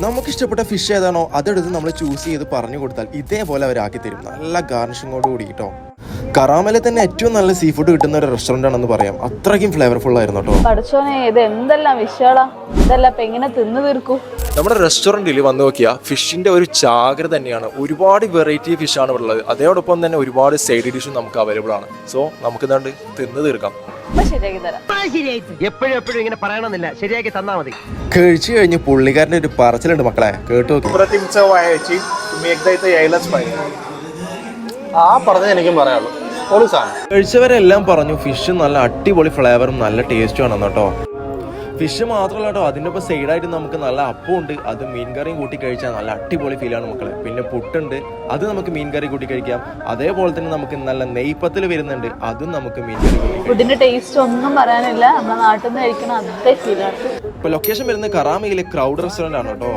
നമുക്ക് ഇഷ്ടപ്പെട്ട ഫിഷ് ഏതാണോ അതെടുത്ത് നമ്മൾ ചൂസ് ചെയ്ത് പറഞ്ഞു കൊടുത്താൽ ഇതേപോലെ അവരാക്കി തരും. നല്ല ഗാർണിഷിങ്ങോട് കൂടി കേട്ടോ. കറാമയിലെ തന്നെ ഏറ്റവും നല്ല സീ ഫുഡ് കിട്ടുന്ന ഒരു റെസ്റ്റോറന്റ് ആണെന്ന് പറയാം. അത്രയ്ക്കും ഫ്ലേവർഫുൾ ആയിരുന്നു കേട്ടോ. പഠിച്ചോനെ, ഇത് എന്തെല്ലാം വിഷയടാ, ഇതെല്ലാം ഇപ്പൊ എങ്ങനെ തിന്നു തീർക്കൂ? നമ്മുടെ റെസ്റ്റോറൻറ്റിൽ വന്ന് നോക്കിയാൽ ഫിഷിൻ്റെ ഒരു ചാകര തന്നെയാണ്. ഒരുപാട് വെറൈറ്റി ഫിഷാണ് ഉള്ളത്. അതോടൊപ്പം തന്നെ ഒരുപാട് സൈഡ് ഡിഷും നമുക്ക് അവൈലബിൾ ആണ്. സോ നമുക്ക് ഇതാണ്ട് തിന്ന് തീർക്കാം. ശരിയാക്കി തരാം. എപ്പോഴും ഇങ്ങനെ പറയണമെന്നില്ല, ശരിയാക്കി തന്നാ മതി. കഴിച്ചു കഴിഞ്ഞ് പുള്ളിക്കാരൻ്റെ ഒരു പറച്ചിലുണ്ട് മക്കളെ, കേട്ടു നോക്കി. ആ പറഞ്ഞത് എനിക്കും പറയാനുള്ളൂ. കഴിച്ചവരെല്ലാം പറഞ്ഞു ഫിഷ് നല്ല അടിപൊളി ഫ്ലേവറും നല്ല ടേസ്റ്റും ആണെന്ന് കേട്ടോ. ഫിഷ് മാത്രമല്ല കേട്ടോ, അതിൻ്റെ ഒപ്പം സൈഡായിട്ട് നമുക്ക് നല്ല അപ്പം ഉണ്ട്. അത് മീൻ കറിയും കൂട്ടി കഴിച്ചാൽ നല്ല അടിപൊളി ഫീലാണ് മക്കളെ. പിന്നെ പുട്ടുണ്ട്, അത് നമുക്ക് മീൻ കറി കൂട്ടി കഴിക്കാം. അതേപോലെ തന്നെ നമുക്ക് നല്ല നെയ്പ്പത്തിൽ വരുന്നുണ്ട്, അതും നമുക്ക് മീൻ കറി കൂട്ടി. ഫുഡിന്റെ ടേസ്റ്റ് ഒന്നും പറയാനില്ല, നമ്മുടെ നാട്ടിൽ നിന്ന് കഴിക്കണം അതേ ഫീലാണ്. ഇപ്പൊ ലൊക്കേഷൻ വരുന്നത് കറാമയിലെ ക്രൗഡ് റെസ്റ്റോറന്റ് ആണ് കേട്ടോ.